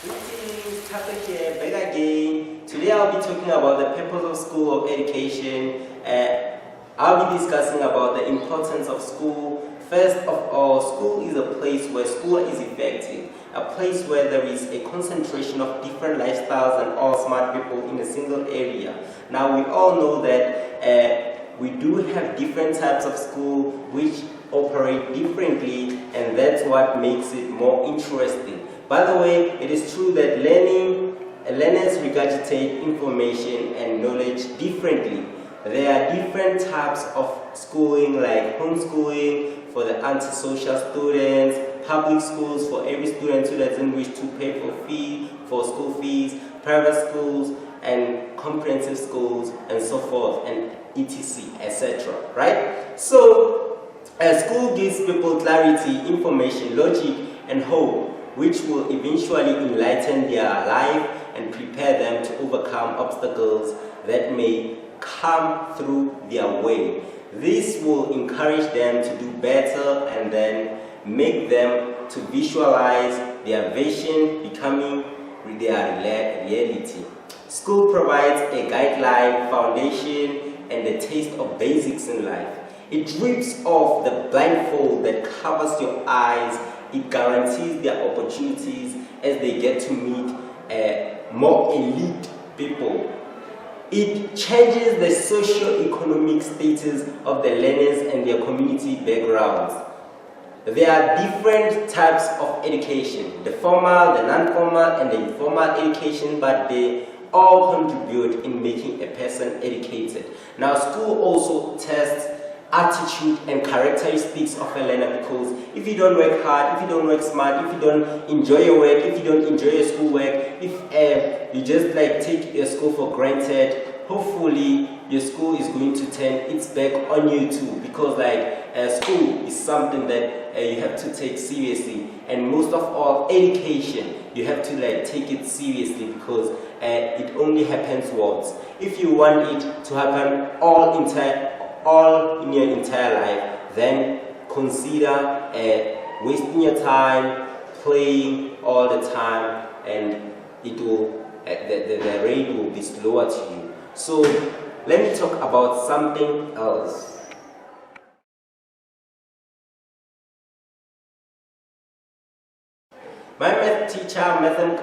Greetings, Thato here, back again. Today I'll be talking about the purpose of school or education. I'll be discussing about the importance of school. First of all, school is a place where school is effective, a place where there is a concentration of different lifestyles and all smart people in a single area. Now we all know that we do have different types of school which operate differently, and that's what makes it more interesting. By the way, it is true that learners regurgitate information and knowledge differently. There are different types of schooling, like homeschooling for the antisocial students, public schools for every student who doesn't wish to pay for school fees, private schools, and comprehensive schools, and so forth, and etc., etc. Right? So, a school gives people clarity, information, logic, and hope, which will eventually enlighten their life and prepare them to overcome obstacles that may come through their way. This will encourage them to do better and then make them to visualize their vision becoming their reality. School provides a guideline, foundation, and a taste of basics in life. It rips off the blindfold that covers your eyes. It guarantees their opportunities as they get to meet more elite people. It changes the socio-economic status of the learners and their community backgrounds. There are different types of education, the formal, the non-formal, and the informal education, but they all contribute in making a person educated. Now, school also tests attitude and characteristics of a learner, because if you don't work hard, if you don't work smart, if you don't enjoy your work, if you don't enjoy your schoolwork, if you just like take your school for granted, hopefully your school is going to turn its back on you too, because school is something that you have to take seriously, and most of all education you have to take it seriously, because it only happens once. If you want it to happen all in your entire life, then consider wasting your time playing all the time, and it will the rate will be slower to you. So let me talk about something else. My math teacher, Madam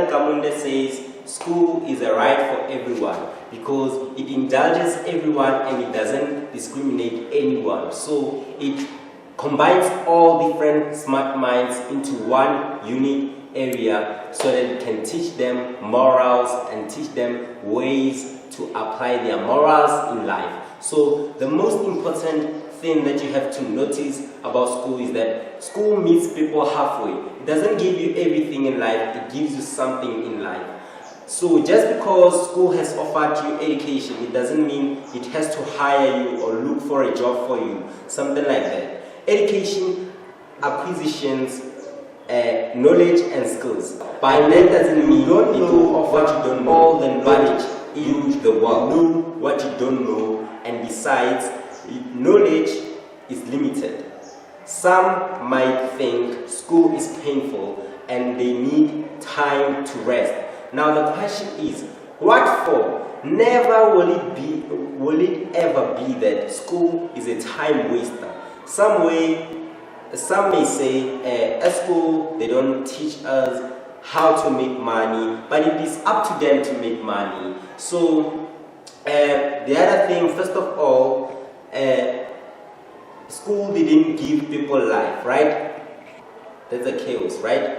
Kamunde, says school is a right for everyone because it indulges everyone and it doesn't discriminate anyone. So it combines all different smart minds into one unique area so that it can teach them morals and teach them ways to apply their morals in life. So the most important thing that you have to notice about school is that school meets people halfway. It doesn't give you everything in life, it gives you something in life. So just because school has offered you education, it doesn't mean it has to hire you or look for a job for you, something like that. Education, acquisitions, knowledge and skills. By that doesn't mean you don't know what you don't know. All the knowledge in the world. Know what you don't know, and besides, knowledge is limited. Some might think school is painful and they need time to rest. Now the question is, what for? Never will it ever be that school is a time waster. Some may say at school they don't teach us how to make money, but it is up to them to make money. So the other thing, first of all, school didn't give people life, right? That's a chaos, right?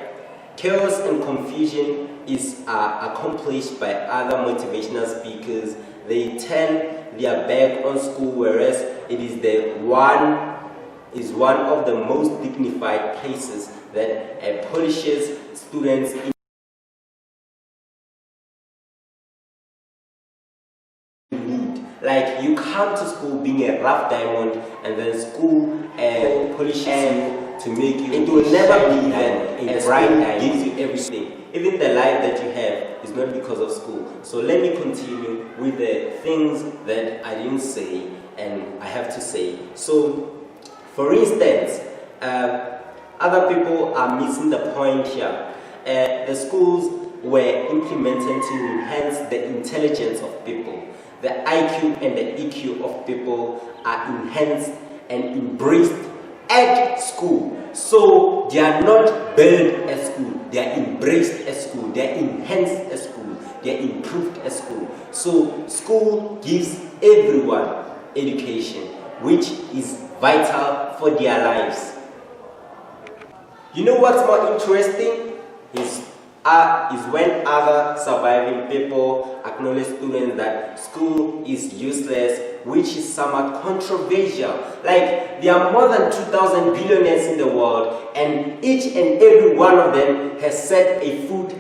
Chaos and confusion is accomplished by other motivational speakers. They turn their back on school, whereas it is one of the most dignified places that polishes students in. Like, you come to school being a rough diamond, and then school polishes you to make you. It will never be that a bright diamond gives you everything. Even the life that you have is not because of school. So let me continue with the things that I didn't say and I have to say. So, for instance, other people are missing the point here. the schools were implemented to enhance the intelligence of people. The IQ and the EQ of people are enhanced and embraced at school. So they are not built at school, they are embraced at school, they are enhanced at school, they are improved at school. So school gives everyone education, which is vital for their lives. You know what's more interesting is when other surviving people acknowledge students that school is useless, which is somewhat controversial. Like, there are more than 2,000 billionaires in the world, and each and every one of them has set a foot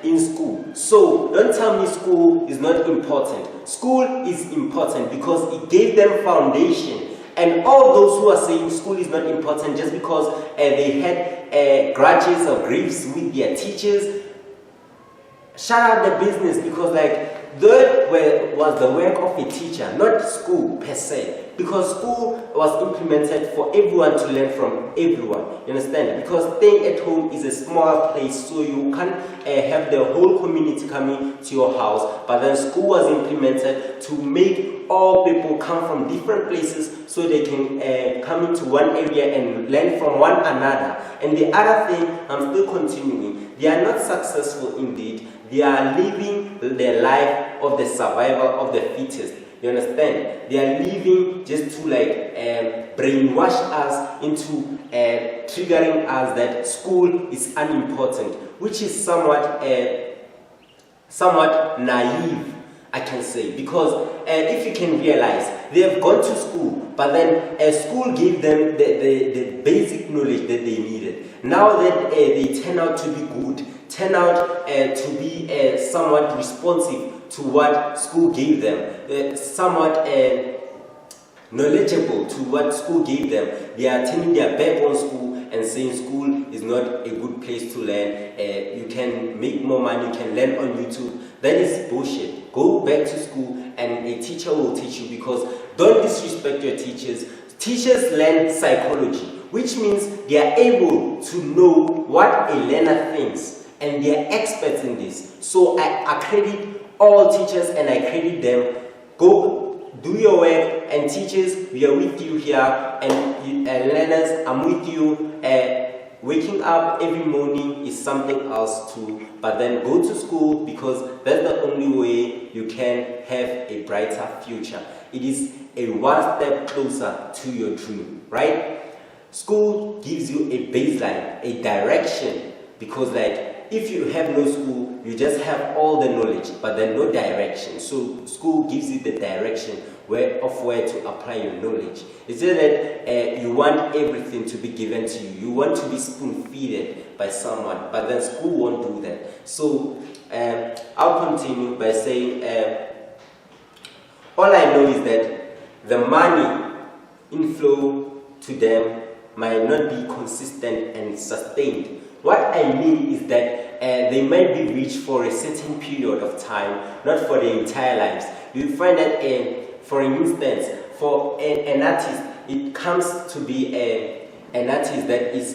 in school. So don't tell me school is not important. School is important because it gave them foundation. And all those who are saying school is not important just because they had grudges or griefs with their teachers, shut out the business, because that was the work of a teacher, not school per se. Because school was implemented for everyone to learn from everyone. You understand? Because staying at home is a small place, so you can't have the whole community coming to your house. But then school was implemented to make all people come from different places so they can come into one area and learn from one another. And the other thing, I'm still continuing, they are not successful indeed. They are living the life of the survival of the fittest. You understand? They are living just to brainwash us into triggering us that school is unimportant, which is somewhat naive, I can say, because if you can realize, they have gone to school, but then school gave them the basic knowledge that they needed. Now that they turn out to be good, turn out to be somewhat responsive to what school gave them, somewhat knowledgeable to what school gave them, they are turning their back on school and saying school is not a good place to learn. You can make more money, you can learn on YouTube. That is bullshit. Go back to school and a teacher will teach you, because don't disrespect your teachers. Teachers learn psychology, which means they are able to know what a learner thinks, and they are experts in this. So I accredit all teachers and I credit them. Go do your work, and teachers, we are with you here, and learners, I'm with you. Waking up every morning is something else too, but then go to school, because that's the only way you can have a brighter future. It is a one step closer to your dream, right? School gives you a baseline, a direction, because if you have no school, you just have all the knowledge, but then no direction. So school gives you the direction where to apply your knowledge. It's just that you want everything to be given to you. You want to be spoon-feeded by someone, but then school won't do that. So I'll continue by saying, all I know is that the money inflow to them might not be consistent and sustained. What I mean is that they might be rich for a certain period of time, not for their entire lives. You find that, for instance, for an artist, it comes to be an artist that is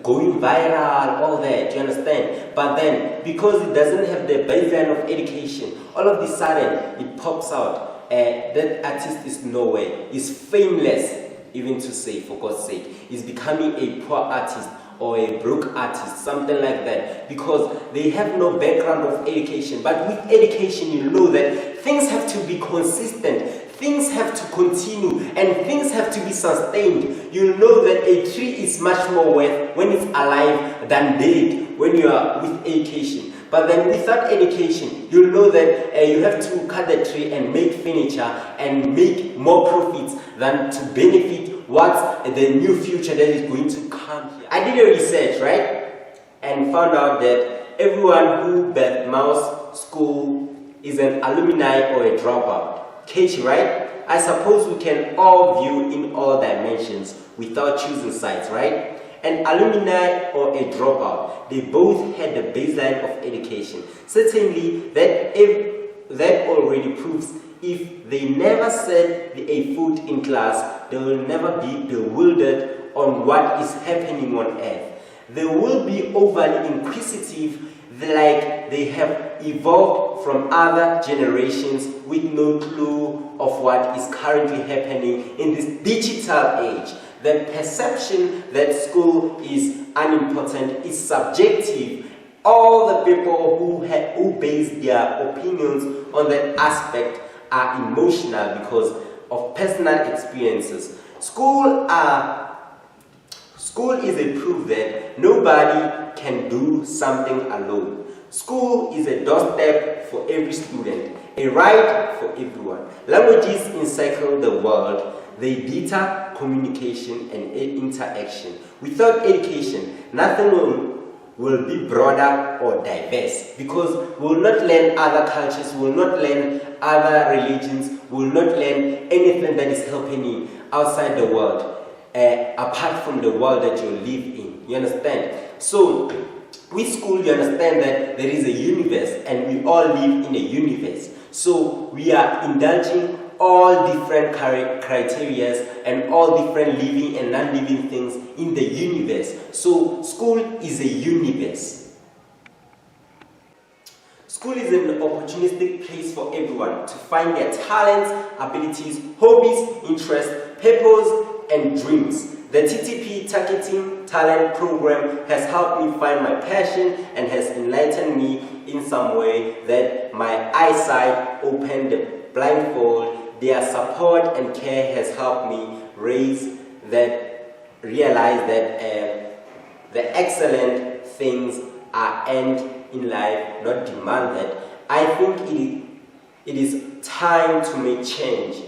going viral, all that, do you understand? But then, because it doesn't have the baseline of education, all of a sudden, it pops out. That artist is nowhere, is fameless, even to say, for God's sake, is becoming a poor artist or a broke artist, something like that, because they have no background of education. But with education, you know that things have to be consistent, things have to continue, and things have to be sustained. You know that a tree is much more worth when it's alive than dead when you are with education. But then without education, you know that you have to cut the tree and make furniture and make more profits than to benefit what's the new future that is going to come here. I did a research, right? And found out that everyone who badmouths school is an alumni or a dropout. Catchy, right? I suppose we can all view in all dimensions without choosing sides, right? An alumni or a dropout, they both had the baseline of education. Certainly, that already proves if they never set a foot in class, they will never be bewildered on what is happening on earth. They will be overly inquisitive, like they have evolved from other generations with no clue of what is currently happening in this digital age. The perception that school is unimportant is subjective. All the people who base their opinions on that aspect are emotional because of personal experiences. School is a proof that nobody can do something alone. School is a doorstep for every student, a ride for everyone. Languages encircle the world. They deter communication and interaction. Without education, nothing will be broader or diverse, because we will not learn other cultures, we will not learn other religions, we will not learn anything that is happening outside the world, apart from the world that you live in. You understand? So, with school, you understand that there is a universe and we all live in a universe. So, we are indulging all different criteria and all different living and non-living things in the universe. So school is a universe. School is an opportunistic place for everyone to find their talents, abilities, hobbies, interests, purpose, and dreams. The TTP Targeting Talent Program has helped me find my passion and has enlightened me in some way that my eyesight opened the blindfold. Their support and care has helped me realize that the excellent things are earned in life, not demanded. I think it is time to make change,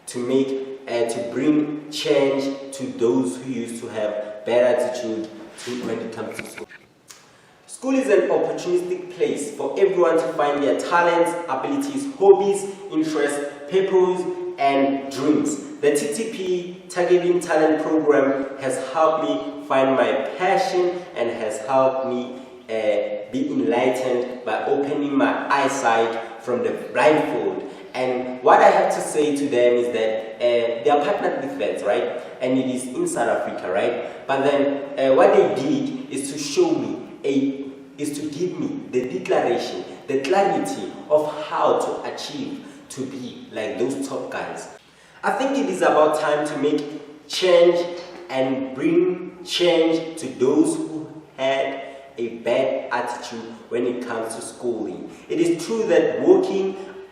to bring change to those who used to have bad attitude when it comes to school. School is an opportunistic place for everyone to find their talents, abilities, hobbies, interests, purpose, and dreams. The TTP Targeting Talent Program has helped me find my passion and has helped me be enlightened by opening my eyesight from the blindfold. And what I have to say to them is that they are partnered with vets, right? And it is in South Africa, right? But then what they did is to show me, is to give me the declaration, the clarity of how to achieve to be like those top guys. I think it is about time to make change and bring change to those who had a bad attitude when it comes to schooling. It is true that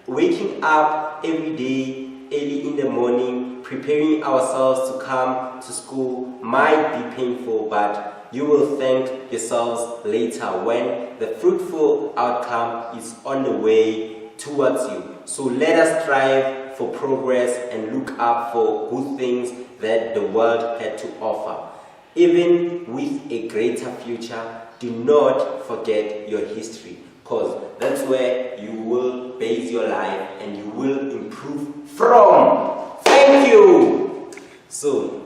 waking up every day, early in the morning, preparing ourselves to come to school might be painful, but you will thank yourselves later when the fruitful outcome is on the way towards you. So let us strive for progress and look up for good things that the world had to offer. Even with a greater future, do not forget your history, because that's where you will base your life and you will improve from. Thank you. So